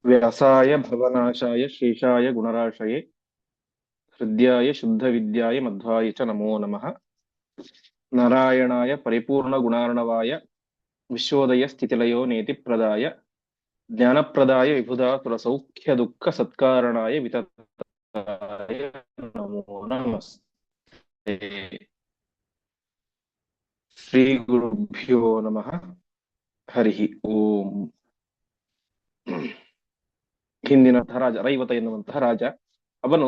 व्यासाय भवनाशाय शेषाय गुणराशये हृद्याय शुद्धविद्याय मध्वाय च नमो नमः। नारायणाय परिपूर्णगुणार्णवाय विश्वोदयस्थितिलयो नेतिप्रदाय ज्ञानप्रदाय विबुधासुरसौख्यदुःखसत्कारणाय वितताय नमो नमस्ते। श्रीगुरुभ्यो नमः। हरिः ओम। ಹಿಂದಿನಂತಹ ರಾಜ ರೈವತ ಎನ್ನುವಂತಹ ರಾಜ, ಅವನು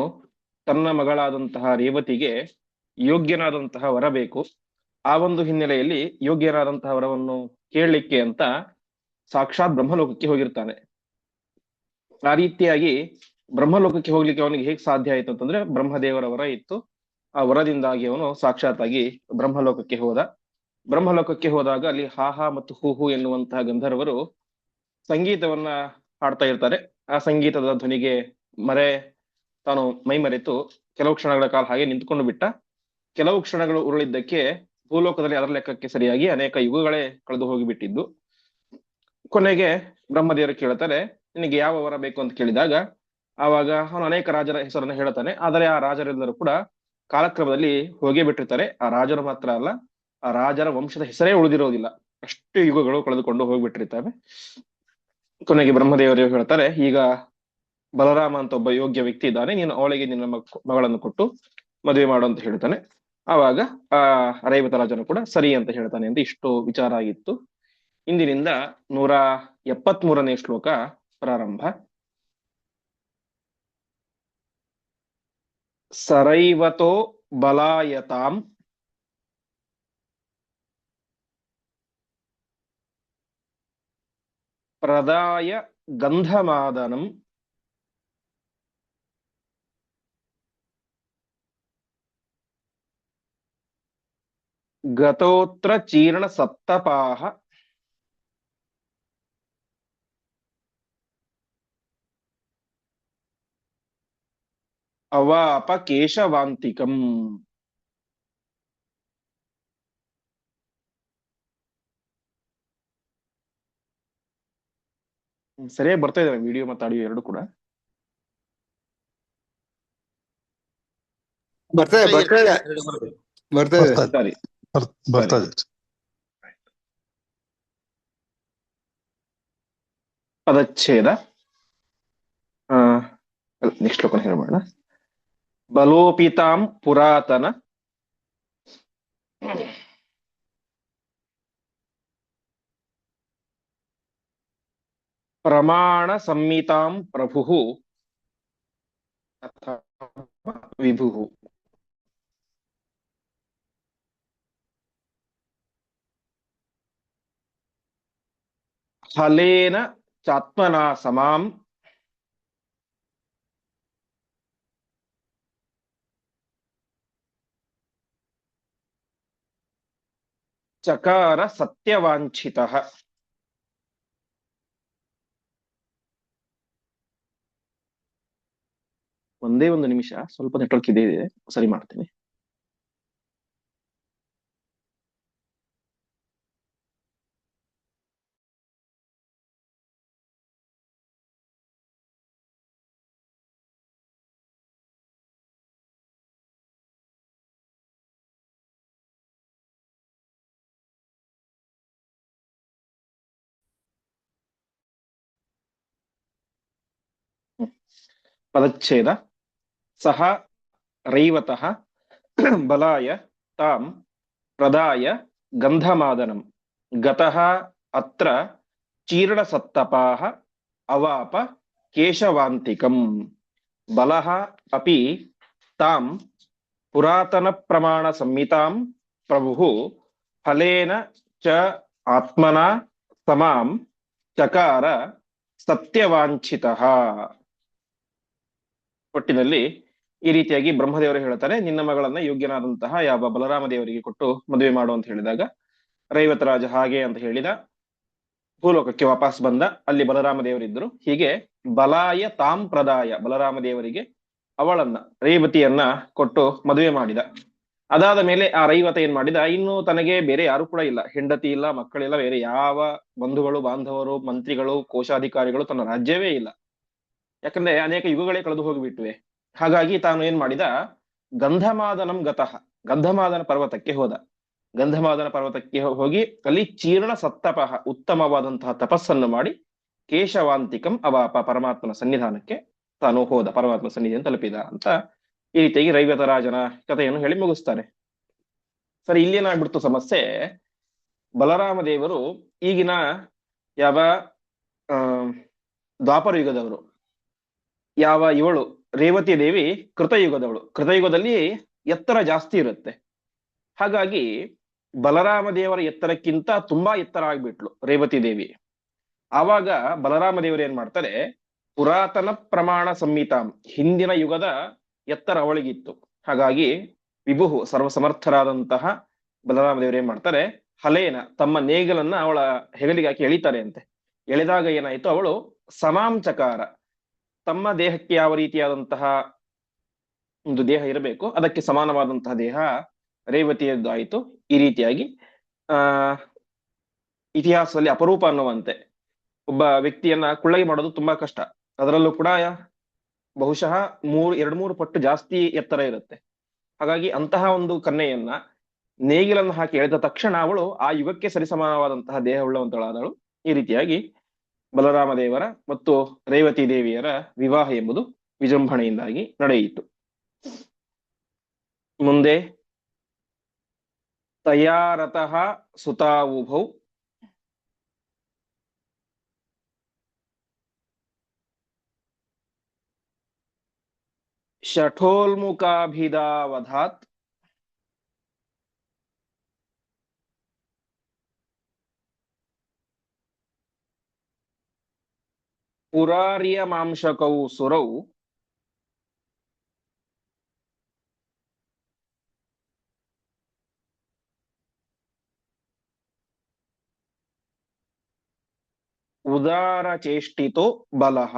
ತನ್ನ ಮಗಳಾದಂತಹ ರೇವತಿಗೆ ಯೋಗ್ಯನಾದಂತಹ ವರ ಬೇಕು. ಆ ಒಂದು ಹಿನ್ನೆಲೆಯಲ್ಲಿ ಯೋಗ್ಯನಾದಂತಹ ವರವನ್ನು ಕೇಳಲಿಕ್ಕೆ ಅಂತ ಸಾಕ್ಷಾತ್ ಬ್ರಹ್ಮಲೋಕಕ್ಕೆ ಹೋಗಿರ್ತಾನೆ. ಆ ರೀತಿಯಾಗಿ ಬ್ರಹ್ಮಲೋಕಕ್ಕೆ ಹೋಗ್ಲಿಕ್ಕೆ ಅವನಿಗೆ ಹೇಗೆ ಸಾಧ್ಯ ಆಯ್ತು ಅಂತಂದ್ರೆ, ಬ್ರಹ್ಮದೇವರ ವರ ಇತ್ತು. ಆ ವರದಿಂದಾಗಿ ಅವನು ಸಾಕ್ಷಾತ್ ಆಗಿ ಬ್ರಹ್ಮಲೋಕಕ್ಕೆ ಹೋದ. ಬ್ರಹ್ಮಲೋಕಕ್ಕೆ ಹೋದಾಗ ಅಲ್ಲಿ ಹಾಹಾ ಮತ್ತು ಹೂಹು ಎನ್ನುವಂತಹ ಗಂಧರ್ವರು ಸಂಗೀತವನ್ನ ಹಾಡ್ತಾ ಇರ್ತಾರೆ. ಆ ಸಂಗೀತದ ಧ್ವನಿಗೆ ಮರೆ ತಾನು ಮೈ ಮರೆತು ಕೆಲವು ಕ್ಷಣಗಳ ಕಾಲ ಹಾಗೆ ನಿಂತ್ಕೊಂಡು ಬಿಟ್ಟ. ಕೆಲವು ಕ್ಷಣಗಳು ಉರುಳಿದ್ದಕ್ಕೆ ಭೂಲೋಕದಲ್ಲಿ ಅದರ ಲೆಕ್ಕಕ್ಕೆ ಸರಿಯಾಗಿ ಅನೇಕ ಯುಗಗಳೇ ಕಳೆದು ಹೋಗಿಬಿಟ್ಟಿದ್ದು. ಕೊನೆಗೆ ಬ್ರಹ್ಮದೇವರು ಕೇಳ್ತಾರೆ, ನಿನಗೆ ಯಾವ ವರ ಬೇಕು ಅಂತ ಕೇಳಿದಾಗ ಆವಾಗ ಅವನು ಅನೇಕ ರಾಜರ ಹೆಸರನ್ನು ಹೇಳ್ತಾನೆ. ಆದರೆ ಆ ರಾಜರೆಲ್ಲರೂ ಕೂಡ ಕಾಲಕ್ರಮದಲ್ಲಿ ಹೋಗೇ ಬಿಟ್ಟಿರ್ತಾರೆ. ಆ ರಾಜರು ಮಾತ್ರ ಅಲ್ಲ, ಆ ರಾಜರ ವಂಶದ ಹೆಸರೇ ಉಳಿದಿರೋದಿಲ್ಲ. ಅಷ್ಟು ಯುಗಗಳು ಕಳೆದುಕೊಂಡು ಹೋಗ್ಬಿಟ್ಟಿರ್ತವೆ. ಕೊನೆಗೆ ಬ್ರಹ್ಮದೇವರು ಹೇಳ್ತಾರೆ, ಈಗ ಬಲರಾಮ ಅಂತ ಒಬ್ಬ ಯೋಗ್ಯ ವ್ಯಕ್ತಿ ಇದ್ದಾನೆ, ನೀನು ಅವಳಿಗೆ ನಿನ್ನ ಮಗಳನ್ನು ಕೊಟ್ಟು ಮದುವೆ ಮಾಡು ಅಂತ ಹೇಳ್ತಾನೆ. ಆವಾಗ ಆ ರೈವತ ರಾಜನು ಕೂಡ ಸರಿ ಅಂತ ಹೇಳ್ತಾನೆ ಅಂತ ಇಷ್ಟು ವಿಚಾರ ಆಗಿತ್ತು. ಇಂದಿನಿಂದ 173ನೇ ಶ್ಲೋಕ ಪ್ರಾರಂಭ. ಸರೈವತೋ ಬಲಾಯತಾಂ ಪ್ರದಾಯ ಗಂಧಮಾದನಂ ಗತೋತ್ರ ಚೀರ್ಣ ಸಪ್ತಪಾಹ ಅವಾಪ ಕೇಶವಾಂತಿಕಂ. ಸರಿಯಾಗಿ ಬರ್ತಾ ಇದ್ದಾರೆ ವಿಡಿಯೋ ಮತ್ತು ಆಡಿಯೋ ಎರಡು ಕೂಡ. ಬರ್ತದೆ ಬರ್ತದೆ ಬರ್ತದೆ ಸರಿ ಬರ್ತದೆ. ಪದಚ್ಛೇದ. ನೆಕ್ಸ್ಟ್ ಶ್ಲೋಕ ಹೇಳ್ಬೋಣ. ಬಲೋಪಿತಾಂ ಪುರಾತನ ಪ್ರಮಾಣ ಸಂಹಿತಾಂ ಪ್ರಭುಃ ವಿಭುಃ ಹಲೇನ ಚಾತ್ಮನಾ ಸಮಾಂ ಚಕಾರ ಸತ್ಯವಾಂಛಿತಃ. ಒಂದೇ ಒಂದು ನಿಮಿಷ, ಸ್ವಲ್ಪ ನೆಟ್ವರ್ಕ್ ಇದೆ, ಸರಿ ಮಾಡ್ತೀನಿ. ಪದಚ್ಛೇದ. ಸಹ ರೈವತಃ ಬಲಾಯ ತಾಂ ಪ್ರದಾಯ ಗಂಧಮಾದನಂ ಗತಃ ಅತ್ರ ಚೀರ್ಣ ಸತ್ತಪಾಹ ಅವಾಪ ಕೇಶವಾಂತಿಕಂ. ಬಲಃ ಅಪಿ ತಾಂ ಪುರಾತನ ಪ್ರಮಾಣ ಸಂಹಿತಾಂ ಪ್ರಭುಃ ಫಲೇನ ಚ ಆತ್ಮನ ಸಮಾಂ ಚಕಾರ ಸತ್ಯವಾಂಛಿತಃ. ಒಟ್ಟಿನಲ್ಲಿ ಈ ರೀತಿಯಾಗಿ ಬ್ರಹ್ಮದೇವರು ಹೇಳ್ತಾರೆ, ನಿನ್ನ ಮಗಳನ್ನ ಯೋಗ್ಯನಾದಂತಹ ಯಾವ ಬಲರಾಮ ದೇವರಿಗೆ ಕೊಟ್ಟು ಮದುವೆ ಮಾಡು ಅಂತ ಹೇಳಿದಾಗ ರೈವತರಾಜ ಹಾಗೆ ಅಂತ ಹೇಳಿದ. ಭೂಲೋಕಕ್ಕೆ ವಾಪಸ್ ಬಂದ. ಅಲ್ಲಿ ಬಲರಾಮ ದೇವರಿದ್ರು. ಹೀಗೆ ಬಲಾಯ ತಾಂ ಪ್ರದಾಯ, ಬಲರಾಮ ದೇವರಿಗೆ ಅವಳನ್ನ ರೇವತಿಯನ್ನ ಕೊಟ್ಟು ಮದುವೆ ಮಾಡಿದ. ಅದಾದ ಮೇಲೆ ಆ ರೈವತ ಏನ್ ಮಾಡಿದ, ಇನ್ನು ತನಗೆ ಬೇರೆ ಯಾರು ಕೂಡ ಇಲ್ಲ, ಹೆಂಡತಿ ಇಲ್ಲ, ಮಕ್ಕಳಿಲ್ಲ, ಬೇರೆ ಯಾವ ಬಂಧುಗಳು ಬಾಂಧವರು ಮಂತ್ರಿಗಳು ಕೋಶಾಧಿಕಾರಿಗಳು ತನ್ನ ರಾಜ್ಯವೇ ಇಲ್ಲ. ಯಾಕಂದ್ರೆ ಅನೇಕ ಯುಗಗಳೇ ಕಳೆದು ಹೋಗಿಬಿಟ್ಟಿವೆ. ಹಾಗಾಗಿ ತಾನು ಏನ್ ಮಾಡಿದ, ಗಂಧಮಾದನಂ ಗತಃ, ಗಂಧಮಾದನ ಪರ್ವತಕ್ಕೆ ಹೋದ. ಗಂಧಮಾದನ ಪರ್ವತಕ್ಕೆ ಹೋಗಿ ಅಲ್ಲಿ ಚೀರ್ಣ ಸತ್ತಪಃ, ಉತ್ತಮವಾದಂತಹ ತಪಸ್ಸನ್ನು ಮಾಡಿ ಕೇಶವಾಂತಿಕಂ ಅವಾಪ, ಪರಮಾತ್ಮನ ಸನ್ನಿಧಾನಕ್ಕೆ ತಾನು ಹೋದ, ಪರಮಾತ್ಮ ಸನ್ನಿಧಿಯನ್ನು ತಲುಪಿದ ಅಂತ ಈ ರೀತಿಯಾಗಿ ರೈವತರಾಜನ ಕಥೆಯನ್ನು ಹೇಳಿ ಮುಗಿಸ್ತಾರೆ. ಸರಿ, ಇಲ್ಲೇನಾಗ್ಬಿಡ್ತು ಸಮಸ್ಯೆ, ಬಲರಾಮ ದೇವರು ಈಗಿನ ಯಾವ ಆ ದ್ವಾಪರ ಯುಗದವರು, ಯಾವ ಇವಳು ರೇವತಿ ದೇವಿ ಕೃತಯುಗದವಳು, ಕೃತಯುಗದಲ್ಲಿ ಎತ್ತರ ಜಾಸ್ತಿ ಇರುತ್ತೆ. ಹಾಗಾಗಿ ಬಲರಾಮ ದೇವರ ಎತ್ತರಕ್ಕಿಂತ ತುಂಬಾ ಎತ್ತರ ಆಗ್ಬಿಟ್ಲು ರೇವತಿ ದೇವಿ. ಆವಾಗ ಬಲರಾಮ ದೇವರು ಏನ್ ಮಾಡ್ತಾರೆ, ಪುರಾತನ ಪ್ರಮಾಣ ಸಂಹಿತಾಂ, ಹಿಂದಿನ ಯುಗದ ಎತ್ತರ ಅವಳಿಗಿತ್ತು. ಹಾಗಾಗಿ ವಿಭುಹು ಸರ್ವಸಮರ್ಥರಾದಂತಹ ಬಲರಾಮ ದೇವರು ಏನ್ ಮಾಡ್ತಾರೆ, ಹಲೇನ ತಮ್ಮ ನೇಗಲನ್ನ ಅವಳ ಹೆಗಲಿಗೆ ಹಾಕಿ ಎಳಿತಾರೆ ಅಂತೆ. ಎಳೆದಾಗ ಏನಾಯ್ತು, ಅವಳು ಸಮಾಂಚಕಾರ, ತಮ್ಮ ದೇಹಕ್ಕೆ ಯಾವ ರೀತಿಯಾದಂತಹ ಒಂದು ದೇಹ ಇರಬೇಕು ಅದಕ್ಕೆ ಸಮಾನವಾದಂತಹ ದೇಹ ರೇವತಿಯದ್ದು ಆಯಿತು. ಈ ರೀತಿಯಾಗಿ ಆ ಇತಿಹಾಸದಲ್ಲಿ ಅಪರೂಪ ಅನ್ನುವಂತೆ ಒಬ್ಬ ವ್ಯಕ್ತಿಯನ್ನ ಕುಳ್ಳಗೆ ಮಾಡೋದು ತುಂಬಾ ಕಷ್ಟ. ಅದರಲ್ಲೂ ಕೂಡ ಬಹುಶಃ 2-3 ಪಟ್ಟು ಜಾಸ್ತಿ ಎತ್ತರ ಇರುತ್ತೆ. ಹಾಗಾಗಿ ಅಂತಹ ಒಂದು ಕನ್ಯೆಯನ್ನ ನೇಗಿಲನ್ನು ಹಾಕಿ ಎಳೆದ ತಕ್ಷಣ ಅವಳು ಆ ಯುಗಕ್ಕೆ ಸರಿಸಮಾನವಾದಂತಹ ದೇಹ ಉಳ್ಳವಂತಳಾದಳು. ಈ ರೀತಿಯಾಗಿ ಬಲರಾಮ ದೇವರ ಮತ್ತು ರೇವತಿ ದೇವಿಯರ ವಿವಾಹ ಎಂಬುದು ವಿಜೃಂಭಣೆಯಿಂದಾಗಿ ನಡೆಯಿತು. ಮುಂದೆ ತಯಾರತಃ ಸುತಾವುಭೌ ಶಠೋಲ್ಮುಖಾಭಿಧಾವಧಾತ್ ಪುರಾರ್ಯಮಾಂಶಕೌ ಸುರೌ ಉದಾರಚೇಷ್ಟಿತೋ ಬಲಃ.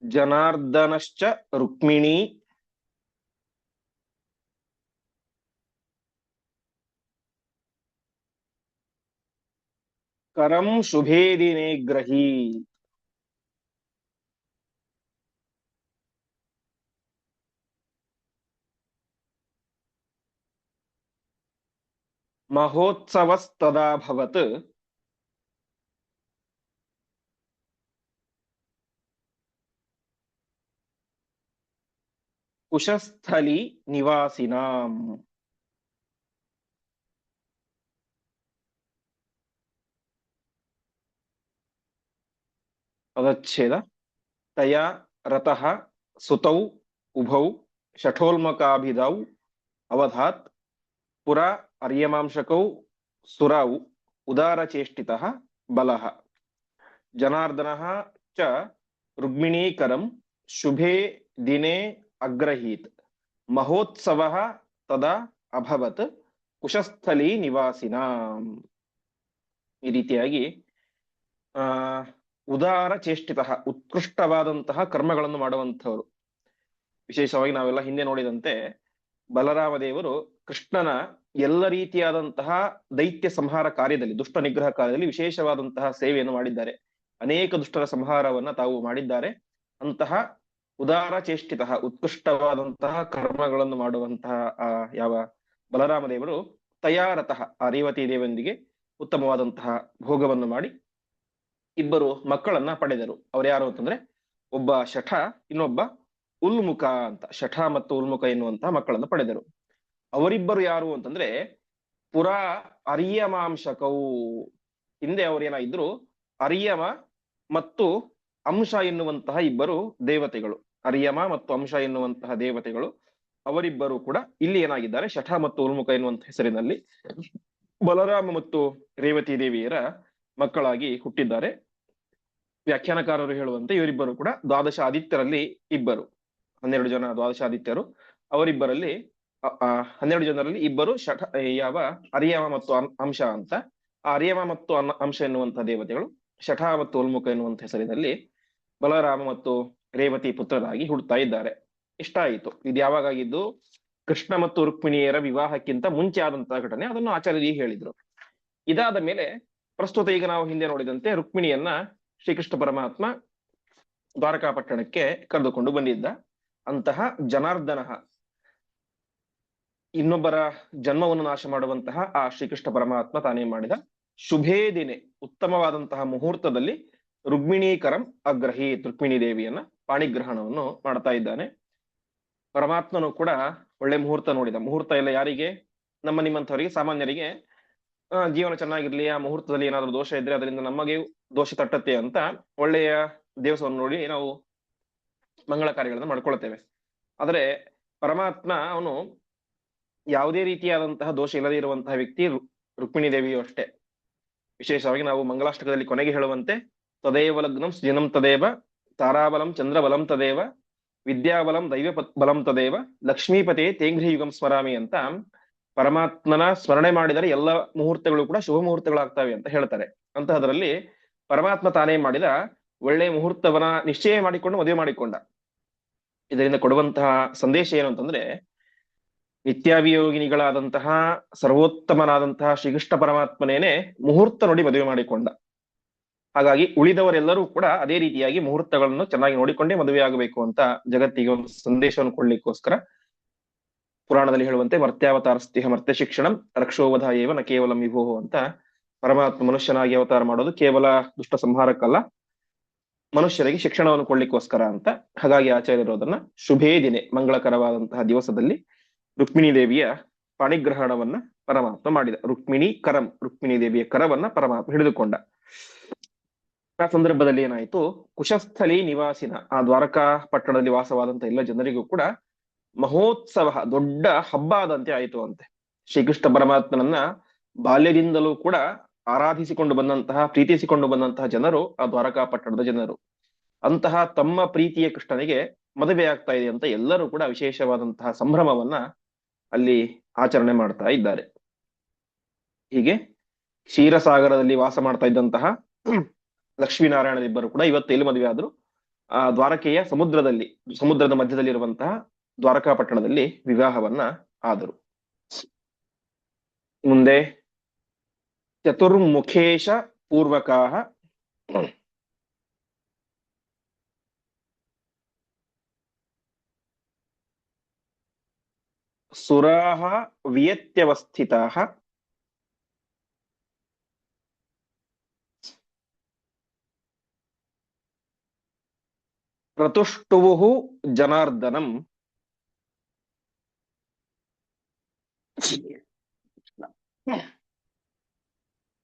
ಜನಾರ್ದನಶ್ಚ ರುಕ್ಮಿಣೀ ಕರಂ ಶುಭೇದಿನೇ ಗ್ರಹೀ. ಮಹೋತ್ಸವಸ್ತದಾಭವತ್ ಕುಶಸ್ಥಲಿ ನಿವಾಸಿನಾಂ. ಪದಚ್ಛೇದ. ತಯಾ ರತಃ ಸುತೌ ಉಭೌ ಶಠೋಲ್ಮಕಾಭಿಧೌ ಅವಧಾತ್ ಪುರ ಅರ್ಯಮಾಂಶಕೌ ಸುರೌ ಉದಾರಚೇಷ್ಟಿತಃ ಬಲಃ. ಜನಾರ್ದನಃ ಚ ರುಕ್ಮಿಣೀಕರಂ ಶುಭೇ ದಿನೇ ಅಗ್ರಹೀತ್. ಮಹೋತ್ಸವಃ ತದಾ ಅಭವತ್ ಕುಶಸ್ಥಲಿ ನಿವಾಸಿನಾಂ. ಈ ರೀತಿಯಾಗಿ ಉದಾರ ಚೇಷ್ಟಿತಃ, ಉತ್ಕೃಷ್ಟವಾದಂತಹ ಕರ್ಮಗಳನ್ನು ಮಾಡುವಂಥವ್ರು. ವಿಶೇಷವಾಗಿ ನಾವೆಲ್ಲ ಹಿಂದೆ ನೋಡಿದಂತೆ ಬಲರಾಮ ದೇವರು ಕೃಷ್ಣನ ಎಲ್ಲ ರೀತಿಯಾದಂತಹ ದೈತ್ಯ ಸಂಹಾರ ಕಾರ್ಯದಲ್ಲಿ, ದುಷ್ಟ ನಿಗ್ರಹ ಕಾರ್ಯದಲ್ಲಿ ವಿಶೇಷವಾದಂತಹ ಸೇವೆಯನ್ನು ಮಾಡಿದ್ದಾರೆ. ಅನೇಕ ದುಷ್ಟರ ಸಂಹಾರವನ್ನ ತಾವು ಮಾಡಿದ್ದಾರೆ. ಅಂತಹ ಉದಾರ ಚೇಷ್ಟಿತ, ಉತ್ಕೃಷ್ಟವಾದಂತಹ ಕರ್ಮಗಳನ್ನು ಮಾಡುವಂತಹ ಯಾವ ಬಲರಾಮ ದೇವರು ತಯಾರತಃ ಆ ರೇವತಿ ದೇವನಿಗೆ ಉತ್ತಮವಾದಂತಹ ಭೋಗವನ್ನು ಮಾಡಿ ಇಬ್ಬರು ಮಕ್ಕಳನ್ನ ಪಡೆದರು. ಅವ್ರು ಯಾರು ಅಂತಂದ್ರೆ ಒಬ್ಬ ಶಠ, ಇನ್ನೊಬ್ಬ ಉಲ್ಮುಖ ಅಂತ. ಶಠ ಮತ್ತು ಉಲ್ಮುಖ ಎನ್ನುವಂತಹ ಮಕ್ಕಳನ್ನು ಪಡೆದರು. ಅವರಿಬ್ಬರು ಯಾರು ಅಂತಂದ್ರೆ ಪುರ ಅರ್ಯಮಾಂಶಕೌ. ಹಿಂದೆ ಅವ್ರೇನಾಗಿದ್ರು, ಅರ್ಯಮ ಮತ್ತು ಅಂಶ ಎನ್ನುವಂತಹ ಇಬ್ಬರು ದೇವತೆಗಳು, ಅರ್ಯಮ ಮತ್ತು ಅಂಶ ಎನ್ನುವಂತಹ ದೇವತೆಗಳು, ಅವರಿಬ್ಬರು ಕೂಡ ಇಲ್ಲಿ ಏನಾಗಿದ್ದಾರೆ, ಶಠ ಮತ್ತು ಉಲ್ಮುಖ ಎನ್ನುವಂತಹ ಹೆಸರಿನಲ್ಲಿ ಬಲರಾಮ ಮತ್ತು ರೇವತಿ ದೇವಿಯರ ಮಕ್ಕಳಾಗಿ ಹುಟ್ಟಿದ್ದಾರೆ. ವ್ಯಾಖ್ಯಾನಕಾರರು ಹೇಳುವಂತೆ ಇವರಿಬ್ಬರು ಕೂಡ ದ್ವಾದಶ ಆದಿತ್ಯರಲ್ಲಿ ಇಬ್ಬರು, 12 ಜನ ದ್ವಾದಶಾದಿತ್ಯರು. ಅವರಿಬ್ಬರಲ್ಲಿ 12 ಜನರಲ್ಲಿ ಇಬ್ಬರು ಶಠ, ಯಾವ ಅರ್ಯಮ ಮತ್ತು ಅಂಶ ಅಂತ. ಆ ಅರ್ಯಮ ಮತ್ತು ಅಂಶ ಎನ್ನುವಂತಹ ದೇವತೆಗಳು ಶಠ ಮತ್ತು ಉಲ್ಮುಖ ಎನ್ನುವಂತ ಹೆಸರಿನಲ್ಲಿ ಬಲರಾಮ ಮತ್ತು ರೇವತಿ ಪುತ್ರರಾಗಿ ಹುಡ್ತಾ ಇದ್ದಾರೆ. ಇಷ್ಟ ಆಯಿತು. ಇದು ಯಾವಾಗ ಆಗಿದ್ದು? ಕೃಷ್ಣ ಮತ್ತು ರುಕ್ಮಿಣಿಯರ ವಿವಾಹಕ್ಕಿಂತ ಮುಂಚೆ ಆದಂತಹ ಘಟನೆ, ಅದನ್ನು ಆಚಾರ್ಯರಿಗೆ ಹೇಳಿದ್ರು. ಇದಾದ ಮೇಲೆ ಪ್ರಸ್ತುತ ಈಗ ನಾವು ಹಿಂದೆ ನೋಡಿದಂತೆ ರುಕ್ಮಿಣಿಯನ್ನ ಶ್ರೀಕೃಷ್ಣ ಪರಮಾತ್ಮ ದ್ವಾರಕಾಪಟ್ಟಣಕ್ಕೆ ಕರೆದುಕೊಂಡು ಬಂದಿದ್ದ. ಅಂತಹ ಜನಾರ್ದನ, ಇನ್ನೊಬ್ಬರ ಜನ್ಮವನ್ನು ನಾಶ ಮಾಡುವಂತಹ ಆ ಶ್ರೀಕೃಷ್ಣ ಪರಮಾತ್ಮ ತಾನೇ ಮಾಡಿದ ಶುಭೇ ದಿನೆ, ಉತ್ತಮವಾದಂತಹ ಮುಹೂರ್ತದಲ್ಲಿ ರುಕ್ಮಿಣೀಕರಂ ಅಗ್ರಹೀತ್, ರುಕ್ಮಿಣಿ ದೇವಿಯನ್ನ ಪಾಣಿಗ್ರಹಣವನ್ನು ಮಾಡ್ತಾ ಇದ್ದಾನೆ. ಪರಮಾತ್ಮನು ಕೂಡ ಒಳ್ಳೆ ಮುಹೂರ್ತ ನೋಡಿದ. ಮುಹೂರ್ತ ಎಲ್ಲ ಯಾರಿಗೆ? ನಮ್ಮ ನಿಮ್ಮಂಥವರಿಗೆ, ಸಾಮಾನ್ಯರಿಗೆ ಜೀವನ ಚೆನ್ನಾಗಿರ್ಲಿ, ಆ ಮುಹೂರ್ತದಲ್ಲಿ ಏನಾದ್ರೂ ದೋಷ ಇದ್ರೆ ಅದರಿಂದ ನಮಗೆ ದೋಷ ತಟ್ಟತ್ತೆ ಅಂತ ಒಳ್ಳೆಯ ದಿವಸವನ್ನು ನೋಡಿ ನಾವು ಮಂಗಳ ಕಾರ್ಯಗಳನ್ನು ಮಾಡ್ಕೊಳ್ತೇವೆ. ಆದರೆ ಪರಮಾತ್ಮ ಅವನು ಯಾವುದೇ ರೀತಿಯಾದಂತಹ ದೋಷ ಇಲ್ಲದೆ ಇರುವಂತಹ ವ್ಯಕ್ತಿ. ರುಕ್ಮಿಣಿ ದೇವಿಯು ಅಷ್ಟೇ. ವಿಶೇಷವಾಗಿ ನಾವು ಮಂಗಳಾಷ್ಟಕದಲ್ಲಿ ಕೊನೆಗೆ ಹೇಳುವಂತೆ ತದೇವ ಲಗ್ನಂ ಸೃಜನಂ ತದೇವ ತಾರಾಬಲಂ ಚಂದ್ರಬಲಂ ತದೇವ ವಿದ್ಯಾಬಲಂ ದೈವ ಬಲಂ ತದೇವ ಲಕ್ಷ್ಮೀಪತೆ ತೇಂಘ್ರಿ ಯುಗಂ ಸ್ಮರಾಮಿ ಅಂತ ಪರಮಾತ್ಮನ ಸ್ಮರಣೆ ಮಾಡಿದರೆ ಎಲ್ಲ ಮುಹೂರ್ತಗಳು ಕೂಡ ಶುಭ ಮುಹೂರ್ತಗಳಾಗ್ತವೆ ಅಂತ ಹೇಳ್ತಾರೆ. ಅಂತಹದರಲ್ಲಿ ಪರಮಾತ್ಮ ತಾನೇ ಮಾಡಿದ ಒಳ್ಳೆಯ ಮುಹೂರ್ತವನ್ನ ನಿಶ್ಚಯ ಮಾಡಿಕೊಂಡು ಮದುವೆ ಮಾಡಿಕೊಂಡ. ಇದರಿಂದ ಕೊಡುವಂತಹ ಸಂದೇಶ ಏನು ಅಂತಂದ್ರೆ, ನಿತ್ಯಾಭಿಯೋಗಿನಿಗಳಾದಂತಹ ಸರ್ವೋತ್ತಮನಾದಂತಹ ಶ್ರೀಕೃಷ್ಣ ಪರಮಾತ್ಮನೇನೆ ಮುಹೂರ್ತ ನೋಡಿ ಮದುವೆ ಮಾಡಿಕೊಂಡ. ಹಾಗಾಗಿ ಉಳಿದವರೆಲ್ಲರೂ ಕೂಡ ಅದೇ ರೀತಿಯಾಗಿ ಮುಹೂರ್ತಗಳನ್ನು ಚೆನ್ನಾಗಿ ನೋಡಿಕೊಂಡೇ ಮದುವೆ ಆಗಬೇಕು ಅಂತ ಜಗತ್ತಿಗೆ ಒಂದು ಸಂದೇಶವನ್ನು ಕೊಡ್ಲಿಕ್ಕೋಸ್ಕರ ಪುರಾಣದಲ್ಲಿ ಹೇಳುವಂತೆ ಮರ್ತ್ಯಾವತಾರಸ್ತಿಹ ಮರ್ತ್ಯ ಶಿಕ್ಷಣಂ ರಕ್ಷೋವಧ ಏವ ನ ಕೇವಲ ವಿಭೋ ಅಂತ ಪರಮಾತ್ಮ ಮನುಷ್ಯನಾಗಿ ಅವತಾರ ಮಾಡೋದು ಕೇವಲ ದುಷ್ಟ ಸಂಹಾರಕ್ಕಲ್ಲ, ಮನುಷ್ಯರಿಗೆ ಶಿಕ್ಷಣವನ್ನು ಕೊಡ್ಲಿಕ್ಕೋಸ್ಕರ ಅಂತ. ಹಾಗಾಗಿ ಆಚಾರ್ಯರು ಅದನ್ನ ಶುಭೇ ದಿನೆ, ಮಂಗಳಕರವಾದಂತಹ ದಿವಸದಲ್ಲಿ ರುಕ್ಮಿಣಿ ದೇವಿಯ ಪಾಣಿಗ್ರಹಣವನ್ನ ಪರಮಾತ್ಮ ಮಾಡಿದ. ರುಕ್ಮಿಣಿ ಕರಂ, ರುಕ್ಮಿಣಿ ದೇವಿಯ ಕರವನ್ನ ಪರಮಾತ್ಮ ಹಿಡಿದುಕೊಂಡ. ಆ ಸಂದರ್ಭದಲ್ಲಿ ಏನಾಯ್ತು, ಕುಶಸ್ಥಲಿ ನಿವಾಸಿನ, ಆ ದ್ವಾರಕಾ ಪಟ್ಟಣದಲ್ಲಿ ವಾಸವಾದಂತ ಎಲ್ಲ ಜನರಿಗೂ ಕೂಡ ಮಹೋತ್ಸವ, ದೊಡ್ಡ ಹಬ್ಬ ಆದಂತೆ ಆಯಿತು ಅಂತೆ. ಶ್ರೀಕೃಷ್ಣ ಪರಮಾತ್ಮನನ್ನ ಬಾಲ್ಯದಿಂದಲೂ ಕೂಡ ಆರಾಧಿಸಿಕೊಂಡು ಬಂದಂತಹ, ಪ್ರೀತಿಸಿಕೊಂಡು ಬಂದಂತಹ ಜನರು ಆ ದ್ವಾರಕಾ ಪಟ್ಟಣದ ಜನರು. ಅಂತಹ ತಮ್ಮ ಪ್ರೀತಿಯ ಕೃಷ್ಣನಿಗೆ ಮದುವೆ ಆಗ್ತಾ ಇದೆ ಅಂತ ಎಲ್ಲರೂ ಕೂಡ ವಿಶೇಷವಾದಂತಹ ಸಂಭ್ರಮವನ್ನ ಅಲ್ಲಿ ಆಚರಣೆ ಮಾಡ್ತಾ ಇದ್ದಾರೆ. ಹೀಗೆ ಕ್ಷೀರಸಾಗರದಲ್ಲಿ ವಾಸ ಮಾಡ್ತಾ ಇದ್ದಂತಹ ಲಕ್ಷ್ಮೀನಾರಾಯಣರಿಬ್ಬರು ಕೂಡ ಇವತ್ತು ಎಲ್ಲಿ ಮದುವೆ ಆದ್ರು? ಆ ದ್ವಾರಕೆಯ ಸಮುದ್ರದ ಮಧ್ಯದಲ್ಲಿರುವಂತಹ ದ್ವಾರಕಾ ಪಟ್ಟಣದಲ್ಲಿ ವಿವಾಹವನ್ನ ಆದರು. ಮುಂದೆ ಚತುರ್ಮುಖೇಶ ಪೂರ್ವಕಾಹ ಸುರಾಹ ವಿಯತ್ಯವಸ್ಥಿತಾಃ ಪ್ರತುಷ್ಟುವುಃ ಜನಾರ್ದನಂ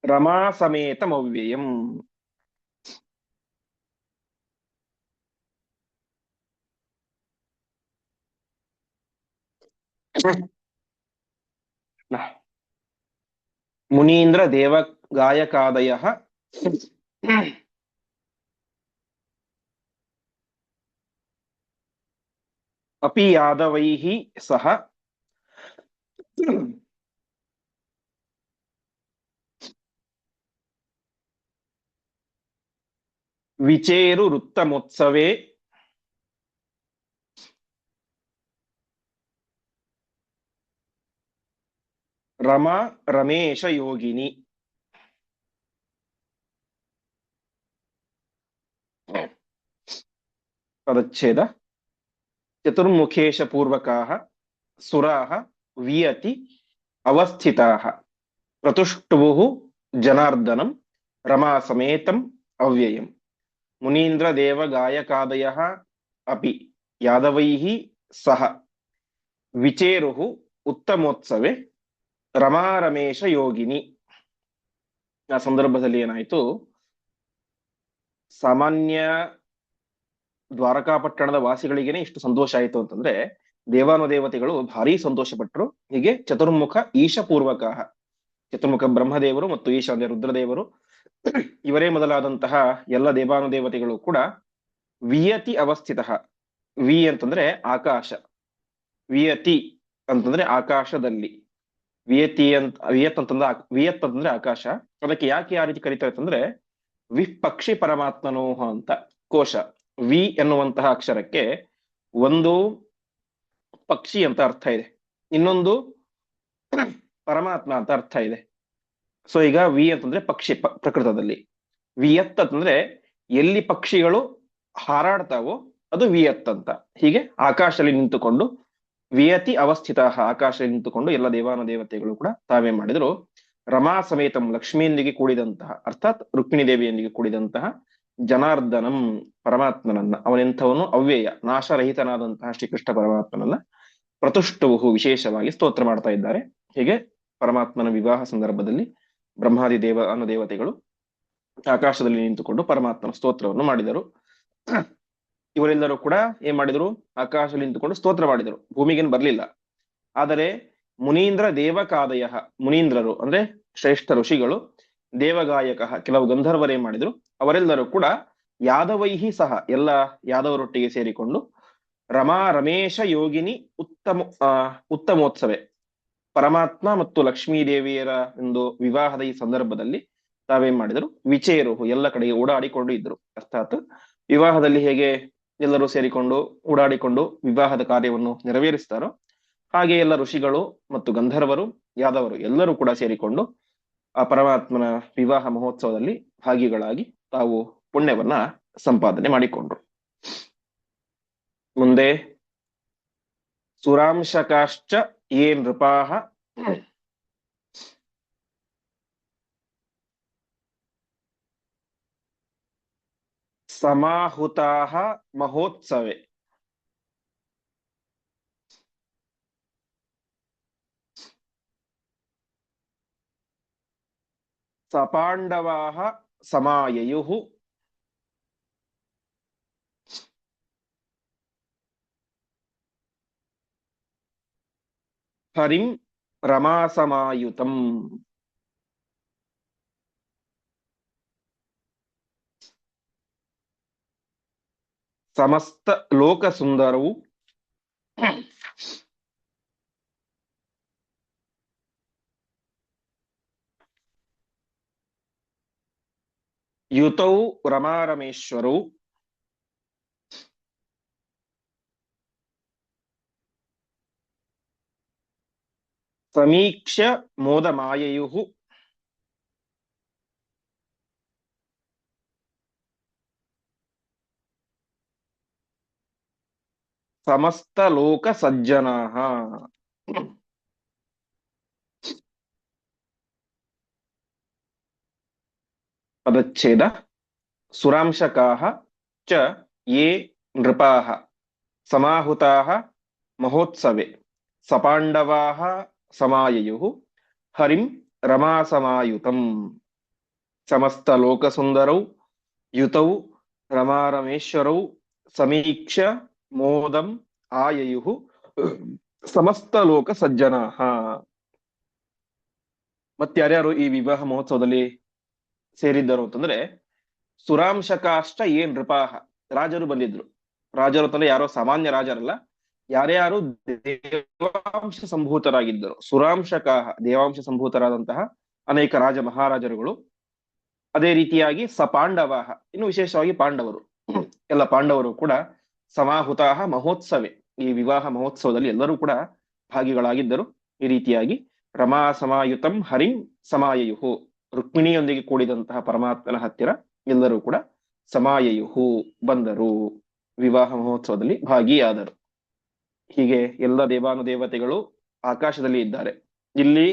ರಮಾ ಸಮೇತಮವ್ಯಯಂ. ಮುನೀಂದ್ರ ದೇವ ಗಾಯಕಾದಯಃ ಅಪಿ ಯಾದವೈಃ ಸಹ ವಿಚೇರು ವೃತ್ತಮೋತ್ಸವೇ ರಮಾ ರಮೇಶ ಯೋಗಿನಿ. ಪದಚ್ಛೇದ. ಚತುರ್ಮುಖೇಶ ಪೂರ್ವಕಾಃ ಸುರಾಃ ವಿಯತಿ ಅವಸ್ಥಿತಾಃ ಪ್ರತುಷ್ಟುವುಃ ಜನಾರ್ದನಂ ರಮಾ ಸಮೇತಂ ಅವ್ಯಯಂ. ಮುನೀಂದ್ರ ದೇವ ಗಾಯಕಾದಯಃ ಅಪಿ ಯಾದವೈಃ ಸಹ ವಿಚೇರುಃ ಉತ್ತಮೋತ್ಸವೆ ರಮಾ ರಮೇಶ ಯೋಗಿನಿ. ಆ ಸಂದರ್ಭದಲ್ಲಿ ಏನಾಯ್ತು, ಸಾಮಾನ್ಯ ದ್ವಾರಕಾಪಟ್ಟಣದ ವಾಸಿಗಳಿಗೇನೆ ಇಷ್ಟು ಸಂತೋಷ ಆಯಿತು ಅಂತಂದ್ರೆ ದೇವಾನುದೇವತೆಗಳು ಭಾರಿ ಸಂತೋಷ ಪಟ್ಟರು. ಹೀಗೆ ಚತುರ್ಮುಖ ಈಶಪೂರ್ವಕ, ಚತುರ್ಮುಖ ಬ್ರಹ್ಮದೇವರು ಮತ್ತು ಈಶಾನ್ಯ ರುದ್ರದೇವರು ಇವರೇ ಮೊದಲಾದಂತಹ ಎಲ್ಲ ದೇವಾನುದೇವತೆಗಳು ಕೂಡ ವಿಯತಿ ಅವಸ್ಥಿತ. ವಿ ಅಂತಂದ್ರೆ ಆಕಾಶ, ವಿಯತಿ ಅಂತಂದ್ರೆ ಆಕಾಶದಲ್ಲಿ, ವಿಯತ್ ಅಂತಂದ್ರೆ ಆಕಾಶ. ಅದಕ್ಕೆ ಯಾಕೆ ಆ ರೀತಿ ಕರೀತಾರೆ ಅಂತಂದ್ರೆ ವಿಪಕ್ಷಿ ಪರಮಾತ್ಮನೋಹ ಅಂತ ಕೋಶ. ವಿ ಎನ್ನುವಂತಹ ಅಕ್ಷರಕ್ಕೆ ಒಂದು ಪಕ್ಷಿ ಅಂತ ಅರ್ಥ ಇದೆ. ಇನ್ನೊಂದು ಪರಮಾತ್ಮ ಅಂತ ಅರ್ಥ ಇದೆ. ಸೊ ಈಗ ವಿ ಅಂತಂದ್ರೆ ಪಕ್ಷಿ, ಪ್ರಕೃತದಲ್ಲಿ. ವಿಯತ್ ಅಂತಂದ್ರೆ ಎಲ್ಲಿ ಪಕ್ಷಿಗಳು ಹಾರಾಡ್ತಾವೋ ಅದು ವಿಯತ್ ಅಂತ. ಹೀಗೆ ಆಕಾಶದಲ್ಲಿ ನಿಂತುಕೊಂಡು ವಿಯತಿ ಅವಸ್ಥಿತ, ಆಕಾಶದಲ್ಲಿ ನಿಂತುಕೊಂಡು ಎಲ್ಲ ದೇವಾನ ದೇವತೆಗಳು ಕೂಡ ತಾವೇ ಮಾಡಿದ್ರು ರಮಾ ಸಮೇತಂ, ಲಕ್ಷ್ಮಿಯೊಂದಿಗೆ ಕೂಡಿದಂತಹ, ಅರ್ಥಾತ್ ರುಕ್ಮಿಣಿ ದೇವಿಯೊಂದಿಗೆ ಕೂಡಿದಂತಹ ಜನಾರ್ದನಂ, ಪರಮಾತ್ಮನನ್ನ, ಅವನೆಂಥವನು ಅವ್ಯಯ ನಾಶರಹಿತನಾದಂತಹ ಶ್ರೀಕೃಷ್ಣ ಪರಮಾತ್ಮನನ್ನ ಪ್ರತುಷ್ಟವು ವಿಶೇಷವಾಗಿ ಸ್ತೋತ್ರ ಮಾಡ್ತಾ ಇದ್ದಾರೆ. ಹೀಗೆ ಪರಮಾತ್ಮನ ವಿವಾಹ ಸಂದರ್ಭದಲ್ಲಿ ಬ್ರಹ್ಮಾದಿ ದೇವತೆಗಳು ಆಕಾಶದಲ್ಲಿ ನಿಂತುಕೊಂಡು ಪರಮಾತ್ಮನ ಸ್ತೋತ್ರವನ್ನು ಮಾಡಿದರು. ಇವರೆಲ್ಲರೂ ಕೂಡ ಏನ್ ಮಾಡಿದ್ರು, ಆಕಾಶದಲ್ಲಿ ನಿಂತುಕೊಂಡು ಸ್ತೋತ್ರ ಮಾಡಿದರು, ಭೂಮಿಗೇನು ಬರ್ಲಿಲ್ಲ. ಆದರೆ ಮುನೀಂದ್ರ ದೇವಕಾದಯ, ಮುನೀಂದ್ರರು ಅಂದ್ರೆ ಶ್ರೇಷ್ಠ ಋಷಿಗಳು, ದೇವಗಾಯಕ ಕೆಲವು ಗಂಧರ್ವರೇನ್ ಮಾಡಿದ್ರು, ಅವರೆಲ್ಲರೂ ಕೂಡ ಯಾದವೈಹಿ ಸಹ, ಎಲ್ಲ ಯಾದವರೊಟ್ಟಿಗೆ ಸೇರಿಕೊಂಡು ರಮಾ ರಮೇಶ ಯೋಗಿನಿ ಉತ್ತಮೋತ್ಸವೆ, ಪರಮಾತ್ಮ ಮತ್ತು ಲಕ್ಷ್ಮೀ ದೇವಿಯರ ಒಂದು ವಿವಾಹದ ಈ ಸಂದರ್ಭದಲ್ಲಿ ತಾವೇನ್ ಮಾಡಿದ್ರು, ವಿಚೇರು, ಎಲ್ಲ ಕಡೆಗೆ ಓಡಾಡಿಕೊಂಡು ಇದ್ರು. ಅರ್ಥಾತ್ ವಿವಾಹದಲ್ಲಿ ಹೇಗೆ ಎಲ್ಲರೂ ಸೇರಿಕೊಂಡು ಓಡಾಡಿಕೊಂಡು ವಿವಾಹದ ಕಾರ್ಯವನ್ನು ನೆರವೇರಿಸ್ತಾರೋ ಹಾಗೆ ಎಲ್ಲ ಋಷಿಗಳು ಮತ್ತು ಗಂಧರ್ವರು, ಯಾದವರು ಎಲ್ಲರೂ ಕೂಡ ಸೇರಿಕೊಂಡು ಆ ಪರಮಾತ್ಮನ ವಿವಾಹ ಮಹೋತ್ಸವದಲ್ಲಿ ಭಾಗಿಗಳಾಗಿ ತಾವು ಪುಣ್ಯವನ್ನ ಸಂಪಾದನೆ ಮಾಡಿಕೊಂಡ್ರು. ಮುಂದೆ ಸುರಾಂಶಕಾಶ್ಚ ಯೇ ನೃಪಾಃ ಸಮಾಹುತಾಃ ಮಹೋತ್ಸವೆ ಸಪಾಂಡವಾಃ ಸಮಾಯಯುಃ ಹರಿಂ ರಮಾಸಮಾಯುತಂ. ಸಮಸ್ತ ಲೋಕ ಸುಂದರವು ಯುತೌ ರಮಾರಮೇಶ್ವರೌ ಸಮೀಕ್ಷ್ಯ ಮೋದಮಾಯಯುಃ ಸಮಸ್ತ ಲೋಕ ಸಜ್ಜನಾಃ. ಪದಚ್ಛೇದ. ಸುರಾಂಶಕಾಃ ಚ ಯೇ ನೃಪಾಃ ಸಮಾಹುತಾಃ ಮಹೋತ್ಸವೆ ಸಪಾಂಡವಾಃ ಸಮಾಯಯುಃ ಹರಿಂ ರಮಾಸಮಾಯುತಂ ಸಮಸ್ತ ಲೋಕ ಸುಂದರೌ ಯುತೌ ರಮಾರಮೇಶ್ವರೌ ಸಮೀಕ್ಷ್ಯ ಮೋದಂ ಆಯಯುಃ ಸಮಸ್ತ ಲೋಕ ಸಜ್ಜನಾಃ. ಮತ್ಯಾರ್ಯಾರು ಈ ವಿವಾಹ ಮಹೋತ್ಸವದಲ್ಲಿ ಸೇರಿದ್ದರು ಅಂತಂದ್ರೆ, ಸುರಾಂಶಕಾಷ್ಟ ಯೇ ನೃಪಾಃ, ರಾಜರು ಬಂದಿದ್ರು. ರಾಜರು ಅಂತಂದ್ರೆ ಯಾರೋ ಸಾಮಾನ್ಯ ರಾಜರಲ್ಲ, ಯಾರ್ಯಾರು ದೇವಾಂಶ ಸಂಭೂತರಾಗಿದ್ದರು. ಸುರಾಂಶಕಾಹ, ದೇವಾಂಶ ಸಂಭೂತರಾದಂತಹ ಅನೇಕ ರಾಜ ಮಹಾರಾಜರುಗಳು. ಅದೇ ರೀತಿಯಾಗಿ ಸಪಾಂಡವಾಹ, ಇನ್ನು ವಿಶೇಷವಾಗಿ ಪಾಂಡವರು, ಎಲ್ಲ ಪಾಂಡವರು ಕೂಡ ಸಮಾಹುತಾಹ ಮಹೋತ್ಸವೆ, ಈ ವಿವಾಹ ಮಹೋತ್ಸವದಲ್ಲಿ ಎಲ್ಲರೂ ಕೂಡ ಭಾಗಿಗಳಾಗಿದ್ದರು. ಈ ರೀತಿಯಾಗಿ ರಮಾ ಸಮಾಯುತಂ ಹರಿಂ ಸಮಾಯಯುಹು, ರುಕ್ಮಿಣಿಯೊಂದಿಗೆ ಕೂಡಿದಂತಹ ಪರಮಾತ್ಮನ ಹತ್ತಿರ ಎಲ್ಲರೂ ಕೂಡ ಸಮಾಯಯುಹು ಬಂದರು, ವಿವಾಹ ಮಹೋತ್ಸವದಲ್ಲಿ ಭಾಗಿಯಾದರು. ಹೀಗೆ ಎಲ್ಲ ದೇವಾನುದೇವತೆಗಳು ಆಕಾಶದಲ್ಲಿ ಇದ್ದಾರೆ. ಇಲ್ಲಿ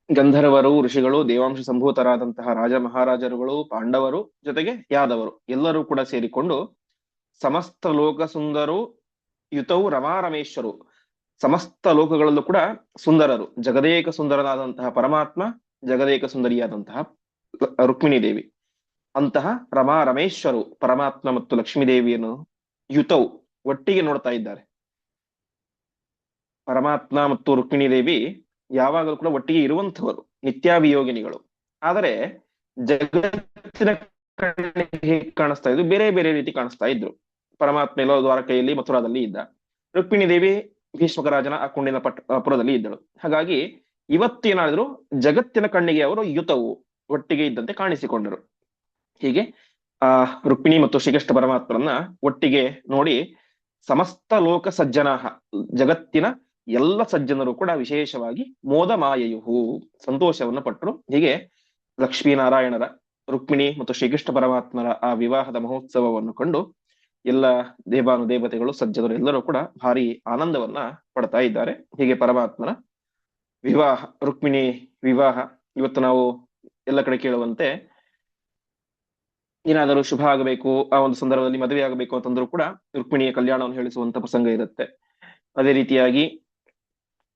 ಗಂಧರ್ವರು, ಋಷಿಗಳು, ದೇವಾಂಶ ಸಂಭೂತರಾದಂತಹ ರಾಜ ಮಹಾರಾಜರುಗಳು, ಪಾಂಡವರು, ಜೊತೆಗೆ ಯಾದವರು ಎಲ್ಲರೂ ಕೂಡ ಸೇರಿಕೊಂಡು ಸಮಸ್ತ ಲೋಕ ಸುಂದರು ಯುತೌ ರಮಾರಮೇಶ್ವರು, ಸಮಸ್ತ ಲೋಕಗಳಲ್ಲೂ ಕೂಡ ಸುಂದರರು, ಜಗದೇಕ ಸುಂದರನಾದಂತಹ ಪರಮಾತ್ಮ, ಜಗದೇಕ ಸುಂದರಿಯಾದಂತಹ ರುಕ್ಮಿಣಿ ದೇವಿ, ಅಂತಹ ರಮಾ ರಮೇಶ್ವರು ಪರಮಾತ್ಮ ಮತ್ತು ಲಕ್ಷ್ಮೀ ದೇವಿಯನ್ನು ಯುತೌ ಒಟ್ಟಿಗೆ ನೋಡ್ತಾ ಇದ್ದಾರೆ. ಪರಮಾತ್ಮ ಮತ್ತು ರುಕ್ಮಿಣಿ ದೇವಿ ಯಾವಾಗಲೂ ಕೂಡ ಒಟ್ಟಿಗೆ ಇರುವಂಥವರು, ನಿತ್ಯಾಭಿಯೋಗಿನಿಗಳು. ಆದರೆ ಜಗತ್ತಿನ ಹೇಗೆ ಕಾಣಿಸ್ತಾ ಇದ್ರು, ಬೇರೆ ಬೇರೆ ರೀತಿ ಕಾಣಿಸ್ತಾ ಇದ್ರು. ಪರಮಾತ್ಮ ಎಲ್ಲೋ ದ್ವಾರಕೆಯಲ್ಲಿ ಮಥುರಾದಲ್ಲಿ ಇದ್ದ, ರುಕ್ಮಿಣಿ ದೇವಿ ಭೀಷ್ಮಕ ರಾಜನ ಆ ಕುಂಡಿನ ಪುರದಲ್ಲಿ ಇದ್ದಳು. ಹಾಗಾಗಿ ಇವತ್ತೇನಾದ್ರು ಜಗತ್ತಿನ ಕಣ್ಣಿಗೆ ಅವರು ಯುತವು ಒಟ್ಟಿಗೆ ಇದ್ದಂತೆ ಕಾಣಿಸಿಕೊಂಡರು. ಹೀಗೆ ಆ ರುಕ್ಮಿಣಿ ಮತ್ತು ಶ್ರೀಕೃಷ್ಣ ಪರಮಾತ್ಮರನ್ನ ಒಟ್ಟಿಗೆ ನೋಡಿ ಸಮಸ್ತ ಲೋಕ ಸಜ್ಜನಾಹ, ಜಗತ್ತಿನ ಎಲ್ಲ ಸಜ್ಜನರು ಕೂಡ ವಿಶೇಷವಾಗಿ ಮೋದ ಮಾಯಯುಹು ಸಂತೋಷವನ್ನು ಪಟ್ಟರು. ಹೀಗೆ ಲಕ್ಷ್ಮೀನಾರಾಯಣರ, ರುಕ್ಮಿಣಿ ಮತ್ತು ಶ್ರೀಕೃಷ್ಣ ಪರಮಾತ್ಮರ ಆ ವಿವಾಹದ ಮಹೋತ್ಸವವನ್ನು ಕಂಡು ಎಲ್ಲ ದೇವಾನುದೇವತೆಗಳು ಸಜ್ಜನರು ಎಲ್ಲರೂ ಕೂಡ ಭಾರಿ ಆನಂದವನ್ನ ಪಡ್ತಾ ಇದ್ದಾರೆ. ಹೀಗೆ ಪರಮಾತ್ಮನ ವಿವಾಹ, ರುಕ್ಮಿಣಿ ವಿವಾಹ ಇವತ್ತು ನಾವು ಎಲ್ಲ ಕಡೆ ಕೇಳುವಂತೆ ಏನಾದರೂ ಶುಭ ಆಗಬೇಕು, ಆ ಒಂದು ಸಂದರ್ಭದಲ್ಲಿ ಮದುವೆ ಆಗಬೇಕು ಅಂತಂದ್ರೂ ಕೂಡ ರುಕ್ಮಿಣಿಯ ಕಲ್ಯಾಣವನ್ನು ಹೇಳಿಸುವಂತ ಪ್ರಸಂಗ ಇರುತ್ತೆ. ಅದೇ ರೀತಿಯಾಗಿ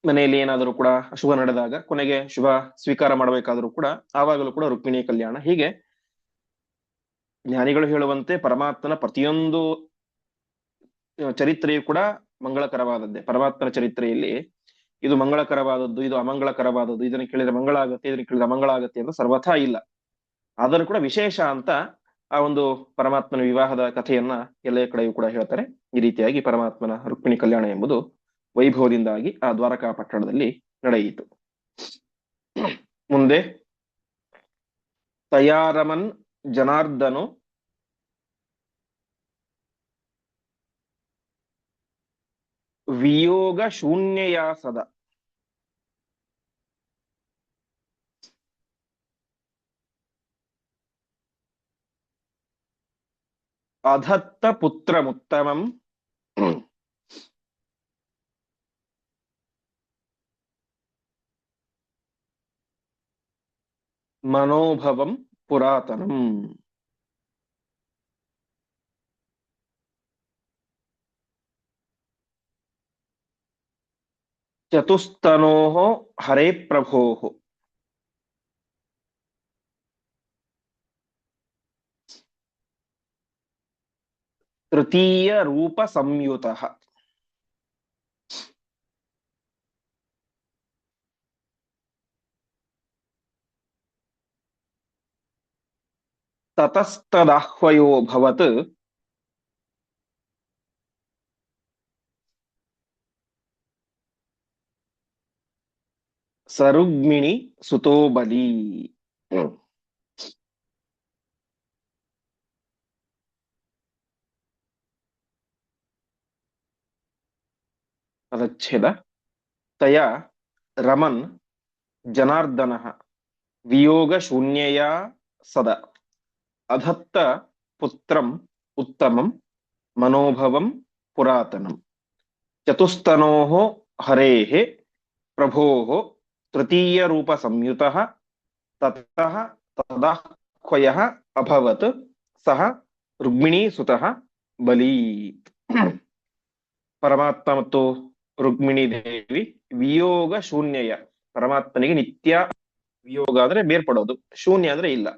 ಮನೆಯಲ್ಲಿ ಏನಾದರೂ ಕೂಡ ಶುಭ ನಡೆದಾಗ ಕೊನೆಗೆ ಶುಭ ಸ್ವೀಕಾರ ಮಾಡಬೇಕಾದ್ರೂ ಕೂಡ ಆವಾಗಲೂ ಕೂಡ ರುಕ್ಮಿಣಿಯ ಕಲ್ಯಾಣ. ಹೀಗೆ ಜ್ಞಾನಿಗಳು ಹೇಳುವಂತೆ ಪರಮಾತ್ಮನ ಪ್ರತಿಯೊಂದು ಚರಿತ್ರೆಯು ಕೂಡ ಮಂಗಳಕರವಾದದ್ದೇ. ಪರಮಾತ್ಮನ ಚರಿತ್ರೆಯಲ್ಲಿ ಇದು ಮಂಗಳಕರವಾದದ್ದು, ಇದು ಅಮಂಗಳಕರವಾದದ್ದು, ಇದನ್ನು ಕೇಳಿದ್ರೆ ಮಂಗಳ ಆಗತ್ತೆ, ಇದನ್ನು ಕೇಳಿದ್ರೆ ಅಮಂಗಳ ಆಗತ್ತೆ ಅಂತ ಸರ್ವಥಾ ಇಲ್ಲ. ಆದರೂ ಕೂಡ ವಿಶೇಷ ಅಂತ ಆ ಒಂದು ಪರಮಾತ್ಮನ ವಿವಾಹದ ಕಥೆಯನ್ನ ಎಲ್ಲ ಕಡೆಯೂ ಕೂಡ ಹೇಳ್ತಾರೆ. ಈ ರೀತಿಯಾಗಿ ಪರಮಾತ್ಮನ ರುಕ್ಮಿಣಿ ಕಲ್ಯಾಣ ಎಂಬುದು ವೈಭವದಿಂದಾಗಿ ಆ ದ್ವಾರಕಾ ಪಟ್ಟಣದಲ್ಲಿ ನಡೆಯಿತು. ಮುಂದೆ ತಯಾರಮನ್ ಜನಾರ್ದನು ವಿಯೋಗ ಶೂನ್ಯಯಾಸದ ಅಧತ್ತ ಪುತ್ರಮುತ್ತಮಂ ಮನೋಭವಂ ಪುರಾತನಂ. ಚತುಸ್ತನೋಃ ಹರೇ ಪ್ರಭೋಃ ತೃತೀಯ ರೂಪ ಸಂಯುತಃ ತತಸ್ತದಾಹ್ವಯೋಭವತ್ ಸರುಗ್ಮಿಣಿ ಸುತೋ ಬಲಿ. ಪದಚ್ಛೇದ. ತಯ ರಮನ್ ಜನಾರ್ದನಃ ವಿಯೋಗ ಶೂನ್ಯಯಾ ಸದ ಅಧತ್ತ ಪುತ್ರಂ ಉತ್ತಮಂ ಮನೋಭವಂ ಪುರಾತನಂ. ಚತುಸ್ತನೋಃ ಹರೇಃ ಪ್ರಭೋಃ ತೃತೀಯ ರೂಪ ಸಂಯುತಃ ತತಃ ತದಾಹ್ವಯಃ ಅಭವತ್ ಸಹ ರುಕ್ಮಿಣೀ ಸುತಃ ಬಲಿ. ಪರಮಾತ್ಮ ಮತ್ತು ರುಕ್ಮಿಣಿ ದೇವಿ ವಿಯೋಗ ಶೂನ್ಯಯ, ಪರಮಾತ್ಮನಿಗೆ ನಿತ್ಯ ವಿಯೋಗ ಅಂದ್ರೆ ಬೇರ್ಪಡೋದು, ಶೂನ್ಯ ಅಂದ್ರೆ ಇಲ್ಲ.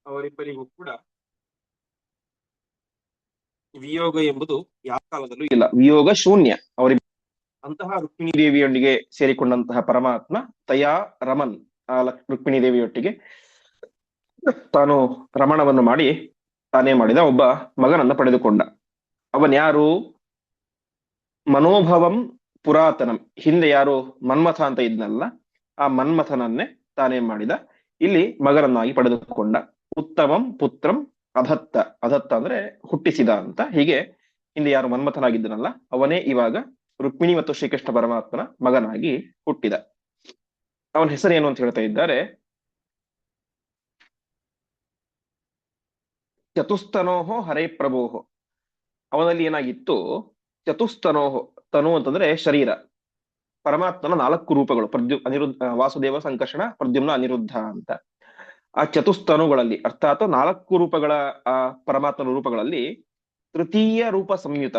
ಅವರಿಬ್ಬರಿಗೂ ಕೂಡ ವಿಯೋಗ ಎಂಬುದು ಯಾವ ಕಾಲದಲ್ಲೂ ಇಲ್ಲ, ವಿಯೋಗ ಶೂನ್ಯ. ಅಂತಹ ರುಕ್ಮಿಣಿ ದೇವಿಯೊಂದಿಗೆ ಸೇರಿಕೊಂಡಂತಹ ಪರಮಾತ್ಮ ತಯಾ ರಮನ್, ಆ ರುಕ್ಮಿಣಿ ದೇವಿಯೊಟ್ಟಿಗೆ ತಾನು ರಮಣವನ್ನು ಮಾಡಿ ತಾನೇ ಮಾಡಿದ ಒಬ್ಬ ಮಗನನ್ನ ಪಡೆದುಕೊಂಡ. ಅವನ್ಯಾರು? ಮನೋಭವಂ ಪುರಾತನಂ, ಹಿಂದೆ ಯಾರು ಮನ್ಮಥ ಅಂತ ಇದ್ನಲ್ಲ, ಆ ಮನ್ಮಥನನ್ನೇ ತಾನೇ ಮಾಡಿದ, ಇಲ್ಲಿ ಮಗನನ್ನಾಗಿ ಪಡೆದುಕೊಂಡ. ಉತ್ತಮಂ ಪುತ್ರಂ ಅಧತ್ತ, ಅಧತ್ತ ಅಂದ್ರೆ ಹುಟ್ಟಿಸಿದ ಅಂತ. ಹೀಗೆ ಹಿಂದೆ ಯಾರು ಮನ್ಮಥನಾಗಿದ್ದನಲ್ಲ ಅವನೇ ಇವಾಗ ರುಕ್ಮಿಣಿ ಮತ್ತು ಶ್ರೀಕೃಷ್ಣ ಪರಮಾತ್ಮನ ಮಗನಾಗಿ ಹುಟ್ಟಿದ. ಅವನ ಹೆಸರೇನು ಅಂತ ಹೇಳ್ತಾ ಇದ್ದಾರೆ. ಚತುಸ್ತನೋಹೋ ಹರೇ ಪ್ರಭೋಹೋ, ಅವನಲ್ಲಿ ಏನಾಗಿತ್ತು? ಚತುಸ್ತನೋಹೋ, ತನು ಅಂತಂದ್ರೆ ಶರೀರ. ಪರಮಾತ್ಮನ 4 ರೂಪಗಳು, ಅನಿರುದ್ಧ, ವಾಸುದೇವ, ಸಂಕರ್ಷಣ, ಪ್ರದ್ಯುಮ್ನ, ಅನಿರುದ್ಧ ಅಂತ. ಆ ಚತುಸ್ತನುಗಳಲ್ಲಿ ಅರ್ಥಾತ್ 4 ರೂಪಗಳ ಆ ಪರಮಾತ್ಮನ ರೂಪಗಳಲ್ಲಿ ತೃತೀಯ ರೂಪ ಸಂಯುತ,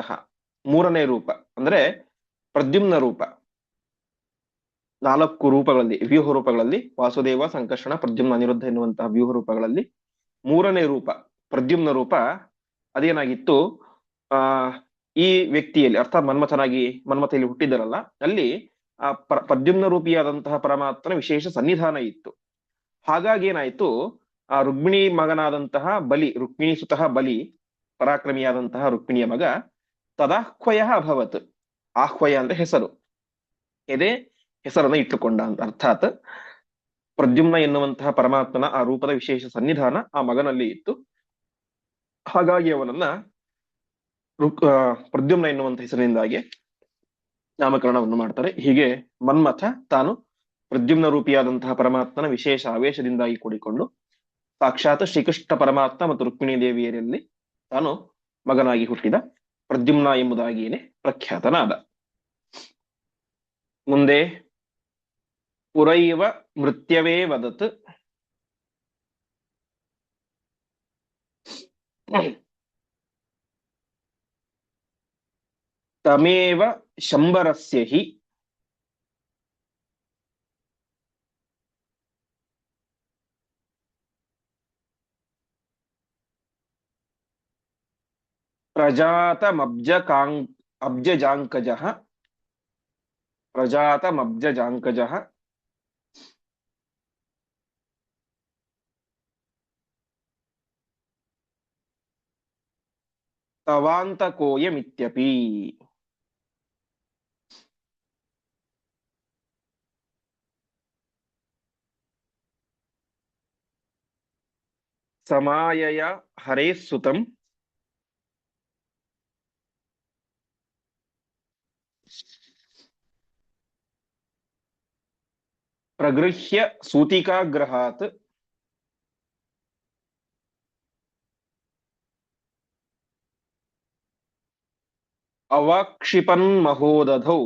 3ನೇ ರೂಪ ಅಂದ್ರೆ ಪ್ರದ್ಯುಮ್ನ ರೂಪ. 4 ರೂಪಗಳಲ್ಲಿ, ವ್ಯೂಹ ರೂಪಗಳಲ್ಲಿ, ವಾಸುದೇವ, ಸಂಕರ್ಷಣ, ಪ್ರದ್ಯುಮ್ನ, ಅನಿರುದ್ಧ ಎನ್ನುವಂತಹ ವ್ಯೂಹ ರೂಪಗಳಲ್ಲಿ 3ನೇ ರೂಪ ಪ್ರದ್ಯುಮ್ನ ರೂಪ ಅದೇನಾಗಿತ್ತು? ಆ ಈ ವ್ಯಕ್ತಿಯಲ್ಲಿ ಅರ್ಥಾತ್ ಮನ್ಮಥಯಲ್ಲಿ ಹುಟ್ಟಿದ್ದರಲ್ಲ, ಅಲ್ಲಿ ಆ ಪ್ರದ್ಯುಮ್ನ ರೂಪಿಯಾದಂತಹ ಪರಮಾತ್ಮನ ವಿಶೇಷ ಸನ್ನಿಧಾನ ಇತ್ತು. ಹಾಗಾಗಿ ಏನಾಯ್ತು, ಆ ರುಕ್ಮಿಣಿ ಮಗನಾದಂತಹ ಬಲಿ, ರುಕ್ಮಿಣಿ ಸುತಃ ಬಲಿ, ಪರಾಕ್ರಮಿಯಾದಂತಹ ರುಕ್ಮಿಣಿಯ ಮಗ, ತದಾಹ್ವಯ ಅಭವತ್, ಆಹ್ವಯ ಅಂದ್ರೆ ಹೆಸರು, ಇದೇ ಹೆಸರನ್ನ ಇಟ್ಟುಕೊಂಡ ಅಂತ. ಅರ್ಥಾತ್ ಪ್ರದ್ಯುಮ್ನ ಎನ್ನುವಂತಹ ಪರಮಾತ್ಮನ ಆ ರೂಪದ ವಿಶೇಷ ಸನ್ನಿಧಾನ ಆ ಮಗನಲ್ಲಿ ಇತ್ತು. ಹಾಗಾಗಿ ಅವನನ್ನ ಪ್ರದ್ಯುಮ್ನ ಎನ್ನುವಂತ ಹೆಸರಿನಿಂದಾಗಿ ನಾಮಕರಣವನ್ನು ಮಾಡ್ತಾರೆ. ಹೀಗೆ ಮನ್ಮಥ ತಾನು ಪ್ರದ್ಯುಮ್ನ ರೂಪಿಯಾದಂತಹ ಪರಮಾತ್ಮನ ವಿಶೇಷ ಆವೇಶದಿಂದಾಗಿ ಕೂಡಿಕೊಂಡು ಸಾಕ್ಷಾತ್ ಶ್ರೀಕೃಷ್ಣ ಪರಮಾತ್ಮ ಮತ್ತು ರುಕ್ಮಿಣಿ ದೇವಿಯರಲ್ಲಿ ತಾನು ಮಗನಾಗಿ ಹುಟ್ಟಿದ ಪ್ರದ್ಯುಮ್ನ ಎಂಬುದಾಗಿಯೇ ಪ್ರಖ್ಯಾತನಾದ. ಮುಂದೆ ಪುರೈವ ಮೃತ್ಯವೇ ವದತ್ ತಮೇವ ಶಂಬರಸ್ಯ ಹಿ ಅಬ್ಜಜಾಂಕಜಃ ಪ್ರಜಾತಮಬ್ಜಜಾಂಕಜಃ ತವಾಂತಕೋಯಮಿತ್ಯಪಿ. ಸಮಾಯಯ ಹರೇಃ ಸುತಂ ಪ್ರಗೃಹ್ಯ ಸೂತಿಕಾಗ್ರಹಾತ್ ಅವಾಕ್ಷಿಪನ್ಮಹೋದಧೌ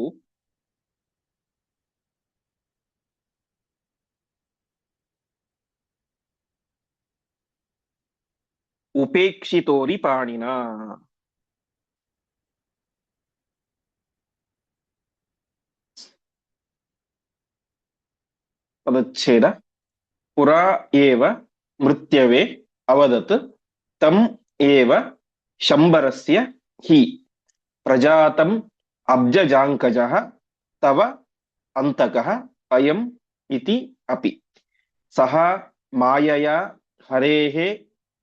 ಉಪೇಕ್ಷಿತೋರಿ ಪಾಣಿನ. ಪದಚ್ಛೇದ. ಪುರಾ ಏವ ಮೃತ್ಯವೆ ಅವದತ್ ತಂ ಏವ ಶಂಬರಸ್ಯ ಹಿ ಪ್ರಜಾತಂ ಅಬ್ಜಜಾಂಕಜಃ ತವ ಅಂತಕಃ ಅಯಂ ಇತಿ ಅಪಿ. ಸಹ ಮಾಯಯ ಹರೇಃ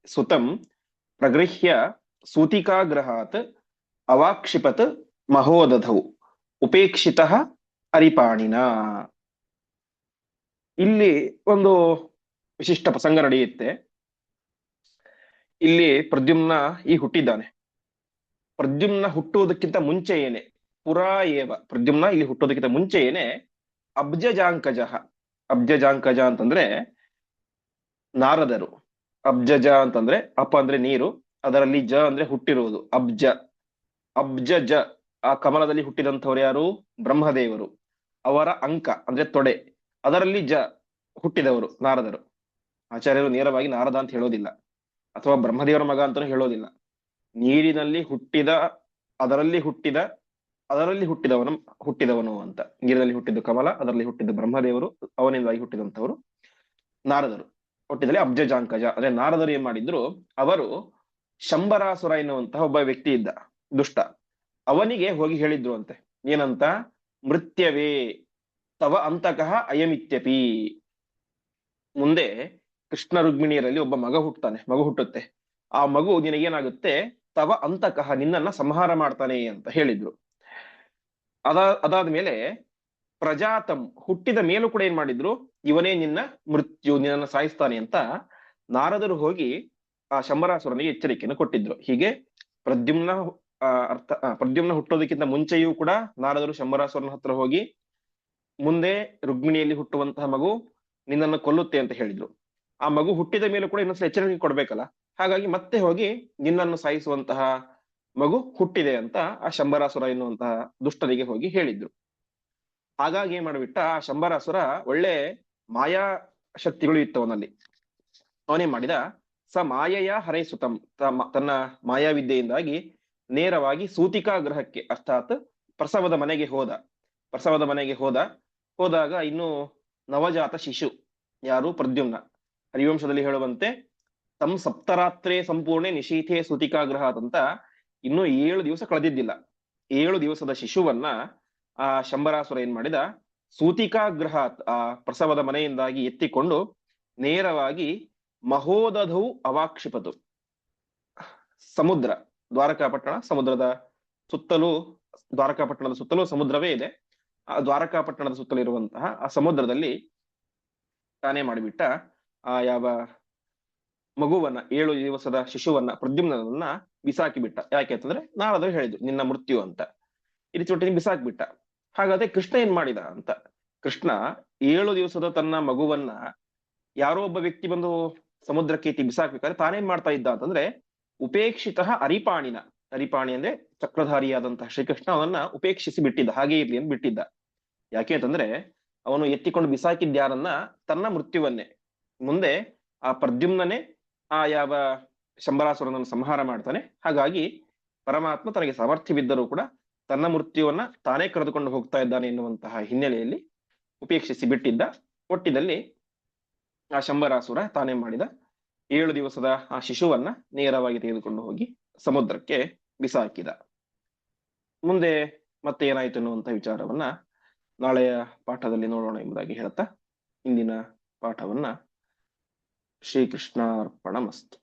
ಸುತಂ ಪ್ರಗೃಹ್ಯ ಸೂತಿಕಾಗ್ರಹಾತ್ ಅವಾಕ್ಷಿಪತ್ ಮಹೋದಧೌ ಉಪೇಕ್ಷಿತಃ ಅರಿಪಾಣಿನ. ಇಲ್ಲಿ ಒಂದು ವಿಶಿಷ್ಟ ಪ್ರಸಂಗ ನಡೆಯುತ್ತೆ. ಇಲ್ಲಿ ಪ್ರದ್ಯುಮ್ನ ಹುಟ್ಟಿದ್ದಾನೆ. ಪ್ರದ್ಯುಮ್ನ ಹುಟ್ಟುವುದಕ್ಕಿಂತ ಮುಂಚೆ ಏನೆ ಪುರಾ ಏವ ಪ್ರದ್ಯುಮ್ನ ಇಲ್ಲಿ ಹುಟ್ಟೋದಕ್ಕಿಂತ ಮುಂಚೆ ಏನೆ ಅಬ್ಜಜಾಂಕಜಃ. ಅಬ್ಜಜಾಂಕಜ ಅಂತಂದ್ರೆ ನಾರದರು. ಅಬ್ಜಜ ಅಂತಂದ್ರೆ ಅಪ ಅಂದ್ರೆ ನೀರು, ಅದರಲ್ಲಿ ಜ ಅಂದ್ರೆ ಹುಟ್ಟಿರುವುದು. ಅಬ್ಜ ಅಬ್ಜಜ ಆ ಕಮಲದಲ್ಲಿ ಹುಟ್ಟಿದಂಥವ್ರು ಯಾರು? ಬ್ರಹ್ಮದೇವರು. ಅವರ ಅಂಕ ಅಂದ್ರೆ ತೊಡೆ, ಅದರಲ್ಲಿ ಜ ಹುಟ್ಟಿದವರು ನಾರದರು. ಆಚಾರ್ಯರು ನೇರವಾಗಿ ನಾರದ ಅಂತ ಹೇಳೋದಿಲ್ಲ, ಅಥವಾ ಬ್ರಹ್ಮದೇವರ ಮಗ ಅಂತಾನೂ ಹೇಳೋದಿಲ್ಲ. ನೀರಿನಲ್ಲಿ ಹುಟ್ಟಿದ, ಅದರಲ್ಲಿ ಹುಟ್ಟಿದವನು ಅಂತ. ನೀರಿನಲ್ಲಿ ಹುಟ್ಟಿದ್ದು ಕಮಲ, ಅದರಲ್ಲಿ ಹುಟ್ಟಿದ್ದು ಬ್ರಹ್ಮದೇವರು, ಅವನಿಂದಾಗಿ ಹುಟ್ಟಿದಂಥವರು ನಾರದರು. ಹುಟ್ಟಿದಲ್ಲಿ ಅಬ್ಜಜಾಂಕಜ ಅಂದ್ರೆ ನಾರದರು ಏನ್ ಮಾಡಿದ್ರು, ಅವರು ಶಂಬರಾಸುರ ಎನ್ನುವಂತಹ ಒಬ್ಬ ವ್ಯಕ್ತಿ ಇದ್ದ, ದುಷ್ಟ. ಅವನಿಗೆ ಹೋಗಿ ಹೇಳಿದ್ರು ಅಂತೆ, ಏನಂತ? ಮೃತ್ಯವೇ ತವ ಅಂತಕಃ ಅಯಮಿತ್ಯಪಿ. ಮುಂದೆ ಕೃಷ್ಣ ರುಕ್ಮಿಣಿಯರಲ್ಲಿ ಒಬ್ಬ ಮಗ ಹುಟ್ಟುತ್ತೆ. ಆ ಮಗು ನಿನಗೇನಾಗುತ್ತೆ? ತವ ಅಂತಕಃ, ನಿನ್ನನ್ನ ಸಂಹಾರ ಮಾಡ್ತಾನೆ ಅಂತ ಹೇಳಿದ್ರು. ಅದಾದ್ಮೇಲೆ ಪ್ರಜಾತಂ, ಹುಟ್ಟಿದ ಮೇಲೂ ಕೂಡ ಏನ್ ಮಾಡಿದ್ರು, ಇವನೇ ನಿನ್ನ ನಿನ್ನನ್ನು ಸಾಯಿಸ್ತಾನೆ ಅಂತ ನಾರದರು ಹೋಗಿ ಆ ಶಂಬರಾಸುರನಿಗೆ ಎಚ್ಚರಿಕೆಯನ್ನು ಕೊಟ್ಟಿದ್ರು. ಹೀಗೆ ಪ್ರದ್ಯುಮ್ನ ಹುಟ್ಟೋದಕ್ಕಿಂತ ಮುಂಚೆಯೂ ಕೂಡ ನಾರದರು ಶಂಬರಾಸುರನ ಹತ್ರ ಹೋಗಿ, ಮುಂದೆ ರುಕ್ಮಿಣಿಯಲ್ಲಿ ಹುಟ್ಟುವಂತಹ ಮಗು ನಿನ್ನನ್ನು ಕೊಲ್ಲುತ್ತೆ ಅಂತ ಹೇಳಿದ್ರು. ಆ ಮಗು ಹುಟ್ಟಿದ ಮೇಲೂ ಕೂಡ ಇನ್ನೊಂದ್ಸಲ ಎಚ್ಚರಿಕೆ ಕೊಡ್ಬೇಕಲ್ಲ, ಹಾಗಾಗಿ ಮತ್ತೆ ಹೋಗಿ ನಿನ್ನನ್ನು ಸಾಯಿಸುವಂತಹ ಮಗು ಹುಟ್ಟಿದೆ ಅಂತ ಆ ಶಂಬರಾಸುರ ಎನ್ನುವಂತಹ ದುಷ್ಟನಿಗೆ ಹೋಗಿ ಹೇಳಿದ್ರು. ಹಾಗಾಗಿ ಏನ್ ಮಾಡ್ಬಿಟ್ಟ, ಆ ಶಂಬರಾಸುರ ಒಳ್ಳೆ ಮಾಯಾ ಶಕ್ತಿಗಳು ಇತ್ತವನಲ್ಲಿ. ಅವನೇನ್ ಮಾಡಿದ, ಸ ಮಾಯೆಯ ಹರೇ ಸುತಂ, ತನ್ನ ಮಾಯಾವಿದ್ಯೆಯಿಂದಾಗಿ ನೇರವಾಗಿ ಸೂತಿಕಾ ಗೃಹಕ್ಕೆ, ಅರ್ಥಾತ್ ಪ್ರಸವದ ಮನೆಗೆ ಹೋದಾಗ ಇನ್ನು ನವಜಾತ ಶಿಶು ಯಾರು? ಪ್ರದ್ಯುಮ್ನ. ಹರಿವಂಶದಲ್ಲಿ ಹೇಳುವಂತೆ ತಮ್ ಸಪ್ತರಾತ್ರೇ ಸಂಪೂರ್ಣೆ ನಿಶೀಥೆ ಸೂತಿಕಾಗ್ರಹಾತ್ ಅಂತ ಇನ್ನು 7 ದಿವಸ ಕಳೆದಿದ್ದಿಲ್ಲ. 7 ದಿವಸದ ಶಿಶುವನ್ನ ಆ ಶಂಬರಾಸುರ ಏನ್ ಮಾಡಿದ, ಸೂತಿಕಾಗ್ರಹಾತ್ ಆ ಪ್ರಸವದ ಮನೆಯಿಂದಾಗಿ ಎತ್ತಿಕೊಂಡು ನೇರವಾಗಿ ಮಹೋದಧೌ ಅವಾಕ್ಷಿಪತು. ಸಮುದ್ರ, ದ್ವಾರಕಾಪಟ್ಟಣ ಸಮುದ್ರದ ಸುತ್ತಲೂ, ದ್ವಾರಕಾಪಟ್ಟಣದ ಸುತ್ತಲೂ ಸಮುದ್ರವೇ ಇದೆ. ಆ ದ್ವಾರಕಾಪಟ್ಟಣದ ಸುತ್ತಲೂ ಇರುವಂತಹ ಆ ಸಮುದ್ರದಲ್ಲಿ ತಾನೇ ಮಾಡಿಬಿಟ್ಟ. ಆ ಯಾವ ಮಗುವನ್ನ 7 ದಿವಸದ ಶಿಶುವನ್ನ ಪ್ರದ್ಯುಮ್ನನ್ನ ಬಿಸಾಕಿ ಬಿಟ್ಟ. ಯಾಕೆ ಅಂತಂದ್ರೆ ನಾರದರು ಹೇಳಿದ್ರು ನಿನ್ನ ಮೃತ್ಯು ಅಂತ. ಈ ರೀತಿ ಒಟ್ಟಿಗೆ ಬಿಸಾಕ್ಬಿಟ್ಟ. ಹಾಗಾದ್ರೆ ಕೃಷ್ಣ ಏನ್ ಮಾಡಿದ ಅಂತ. ಕೃಷ್ಣ 7 ದಿವಸದ ತನ್ನ ಮಗುವನ್ನ ಯಾರೋ ಒಬ್ಬ ವ್ಯಕ್ತಿ ಬಂದು ಸಮುದ್ರಕ್ಕೆ ಎತ್ತಿ ಬಿಸಾಕ್ಬೇಕಾದ್ರೆ ತಾನೇನ್ ಮಾಡ್ತಾ ಇದ್ದ ಅಂತಂದ್ರೆ ಉಪೇಕ್ಷಿತ ಅರಿಪಾಣಿನ, ಅರಿಪಾಣಿ ಅಂದ್ರೆ ಚಕ್ರಧಾರಿಯಾದಂತಹ ಶ್ರೀಕೃಷ್ಣ ಅವನನ್ನ ಉಪೇಕ್ಷಿಸಿ ಬಿಟ್ಟಿದ್ದ, ಹಾಗೆ ಇರ್ಲಿ ಅಂತ ಬಿಟ್ಟಿದ್ದ. ಯಾಕೆ ಅಂತಂದ್ರೆ ಅವನು ಎತ್ತಿಕೊಂಡು ಬಿಸಾಕಿದ್ಯಾರನ್ನ ತನ್ನ ಮೃತ್ಯುವನ್ನೇ. ಮುಂದೆ ಆ ಪ್ರದ್ಯುಮ್ನೇ ಆ ಯಾವ ಶಂಬರಾಸುರನನ್ನು ಸಂಹಾರ ಮಾಡ್ತಾನೆ. ಹಾಗಾಗಿ ಪರಮಾತ್ಮ ತನಗೆ ಸಾಮರ್ಥ್ಯವಿದ್ದರೂ ಕೂಡ ತನ್ನ ಮೃತ್ಯುವನ್ನ ತಾನೇ ಕರೆದುಕೊಂಡು ಹೋಗ್ತಾ ಇದ್ದಾನೆ ಎನ್ನುವಂತಹ ಹಿನ್ನೆಲೆಯಲ್ಲಿ ಉಪೇಕ್ಷಿಸಿ ಬಿಟ್ಟಿದ್ದ. ಒಟ್ಟಿನಲ್ಲಿ ಆ ಶಂಬರಾಸುರ ತಾನೇ ಮಾಡಿದ 7 ದಿವಸದ ಆ ಶಿಶುವನ್ನ ನೇರವಾಗಿ ತೆಗೆದುಕೊಂಡು ಹೋಗಿ ಸಮುದ್ರಕ್ಕೆ ಬಿಸಾಕಿದ. ಮುಂದೆ ಮತ್ತೆ ಏನಾಯ್ತು ಅನ್ನುವಂಥ ವಿಚಾರವನ್ನ ನಾಳೆಯ ಪಾಠದಲ್ಲಿ ನೋಡೋಣ ಎಂಬುದಾಗಿ ಹೇಳ್ತಾ ಇಂದಿನ ಪಾಠವನ್ನ ಶ್ರೀಕೃಷ್ಣಾರ್ಪಣಮಸ್ತು.